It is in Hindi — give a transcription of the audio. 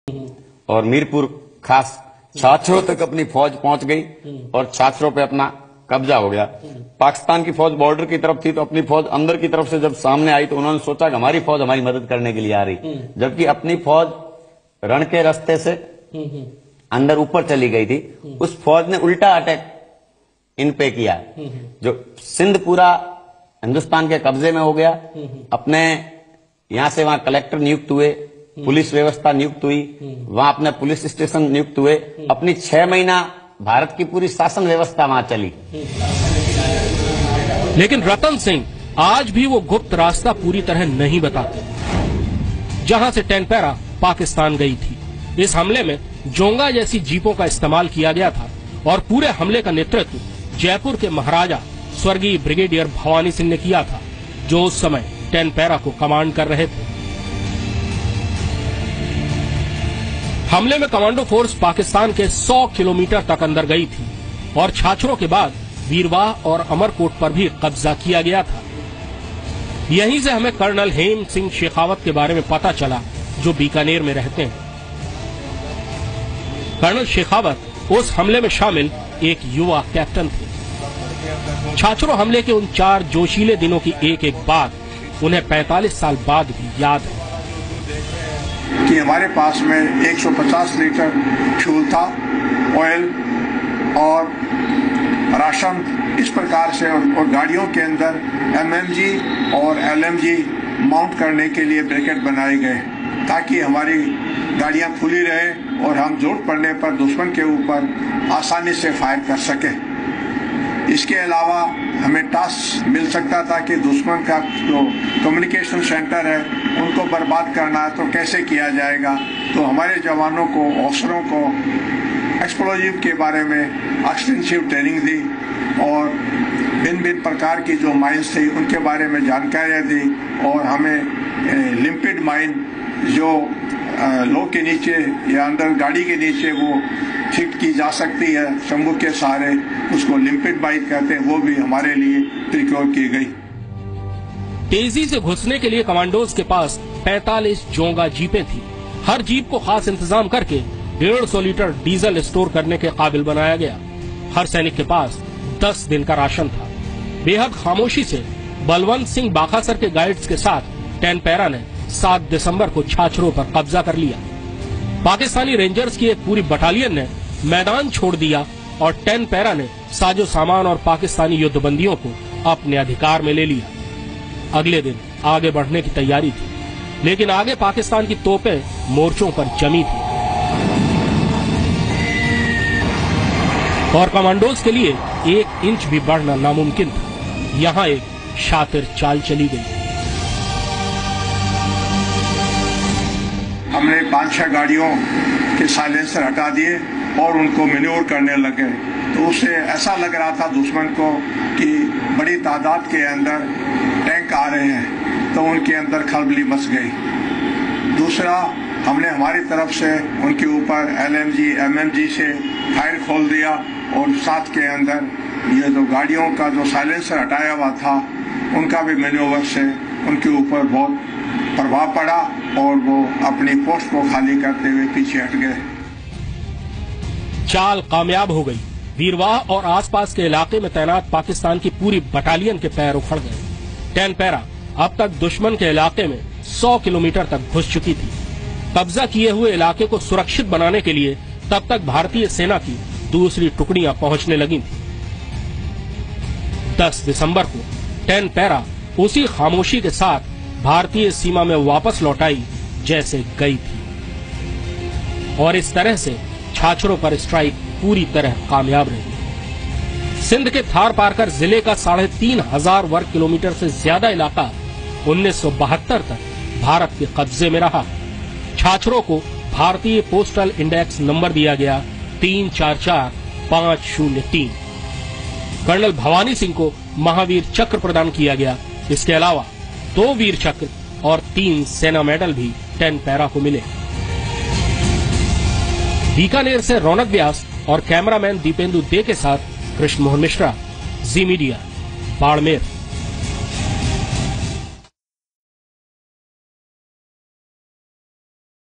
और मीरपुर खास छात्रों तक अपनी फौज पहुंच गई और छात्रों पे अपना कब्जा हो गया। पाकिस्तान की फौज बॉर्डर की तरफ थी तो अपनी फौज अंदर की तरफ से जब सामने आई तो उन्होंने सोचा कि हमारी फौज हमारी मदद करने के लिए आ रही, जबकि अपनी फौज रण के रास्ते से अंदर ऊपर चली गई थी। उस फौज ने उल्टा अटैक इन पे किया, जो सिंध पूरा हिंदुस्तान के कब्जे में हो गया। अपने यहां से वहां कलेक्टर नियुक्त हुए, पुलिस व्यवस्था नियुक्त हुई, वहां अपने पुलिस स्टेशन नियुक्त हुए। अपनी 6 महीना भारत की पूरी शासन व्यवस्था वहां चली। लेकिन रतन सिंह आज भी वो गुप्त रास्ता पूरी तरह नहीं बताते जहां से टेनपेरा पाकिस्तान गई थी। इस हमले में जोंगा जैसी जीपों का इस्तेमाल किया गया था और पूरे हमले का नेतृत्व जयपुर के महाराजा स्वर्गीय ब्रिगेडियर भवानी सिंह ने किया था, जो उस समय टेनपेरा को कमांड कर रहे थे। हमले में कमांडो फोर्स पाकिस्तान के 100 किलोमीटर तक अंदर गई थी और छाछरों के बाद वीरवाह और अमरकोट पर भी कब्जा किया गया था। यहीं से हमें कर्नल हेम सिंह शेखावत के बारे में पता चला, जो बीकानेर में रहते हैं। कर्नल शेखावत उस हमले में शामिल एक युवा कैप्टन थे। छाछरों हमले के उन 4 जोशीले दिनों की एक एक बात उन्हें 45 साल बाद भी याद है कि हमारे पास में 150 लीटर फ्यूल था, ऑयल और राशन इस प्रकार से, और गाड़ियों के अंदर एमएमजी और एलएमजी माउंट करने के लिए ब्रैकेट बनाए गए ताकि हमारी गाड़ियां खुली रहे और हम जरूरत पड़ने पर दुश्मन के ऊपर आसानी से फायर कर सके। इसके अलावा हमें टास्क मिल सकता था कि दुश्मन का जो कम्युनिकेशन सेंटर है उनको बर्बाद करना है तो कैसे किया जाएगा। तो हमारे जवानों को, ऑफिसरों को एक्सप्लोजिव के बारे में एक्सटेंसिव ट्रेनिंग दी और भिन्न भिन्न प्रकार की जो माइंस थी उनके बारे में जानकारियाँ दी और हमें लिम्पिड माइन जो लो के नीचे या अंदर गाड़ी के नीचे वो फिट की जा सकती है शंभू के सहारे, उसको लिम्पिड माइन कहते हैं, वो भी हमारे लिए प्रिक्योर की गई। तेजी से घुसने के लिए कमांडोज के पास 45 जोंगा जीपें थी। हर जीप को खास इंतजाम करके 150 लीटर डीजल स्टोर करने के काबिल बनाया गया। हर सैनिक के पास 10 दिन का राशन था। बेहद खामोशी से बलवंत सिंह बाखासर के गाइड्स के साथ टेनपेरा ने 7 दिसंबर को छाछरों पर कब्जा कर लिया। पाकिस्तानी रेंजर्स की एक पूरी बटालियन ने मैदान छोड़ दिया और टेनपेरा ने साजो सामान और पाकिस्तानी युद्धबंदियों को अपने अधिकार में ले लिया। अगले दिन आगे बढ़ने की तैयारी थी, लेकिन आगे पाकिस्तान की तोपें मोर्चों पर जमी थी और कमांडोज के लिए 1 इंच भी बढ़ना नामुमकिन था। यहाँ एक शातिर चाल चली गई। हमने 5-6 गाड़ियों के साइलेंसर हटा दिए और उनको मैन्यूवर करने लगे, तो उससे ऐसा लग रहा था दुश्मन को कि बड़ी तादाद के अंदर टैंक आ रहे हैं, तो उनके अंदर खलबली मच गई। दूसरा, हमने हमारी तरफ से उनके ऊपर एलएमजी एमएमजी से फायर खोल दिया और साथ के अंदर ये जो गाड़ियों का जो साइलेंसर हटाया हुआ था उनका भी मैन्यूवर से उनके ऊपर बहुत प्रभाव पड़ा और वो अपनी पोस्ट को खाली करते हुए पीछे हट गए। चाल कामयाब हो गई। वीरवाह और आसपास के इलाके में तैनात पाकिस्तान की पूरी बटालियन के पैर उखड़ गए। टेनपेरा अब तक दुश्मन के इलाके में 100 किलोमीटर तक घुस चुकी थी। कब्जा किए हुए इलाके को सुरक्षित बनाने के लिए तब तक भारतीय सेना की दूसरी टुकड़ियां पहुंचने लगी थी। 10 दिसंबर को टेनपेरा उसी खामोशी के साथ भारतीय सीमा में वापस लौट आई जैसे गई थी और इस तरह से छाछरों पर स्ट्राइक पूरी तरह कामयाब रही। सिंध के थार पारकर जिले का 3500 वर्ग किलोमीटर से ज्यादा इलाका 1972 तक भारत के कब्जे में रहा। छाछरों को भारतीय पोस्टल इंडेक्स नंबर दिया गया 344503। कर्नल भवानी सिंह को महावीर चक्र प्रदान किया गया। इसके अलावा 2 वीर चक्र और 3 सेना मेडल भी टेनपेरा को मिले। बीकानेर से रौनक व्यास और कैमरामैन दीपेंदु दे के साथ कृष्ण मोहन मिश्रा, जी मीडिया, बाड़मेर।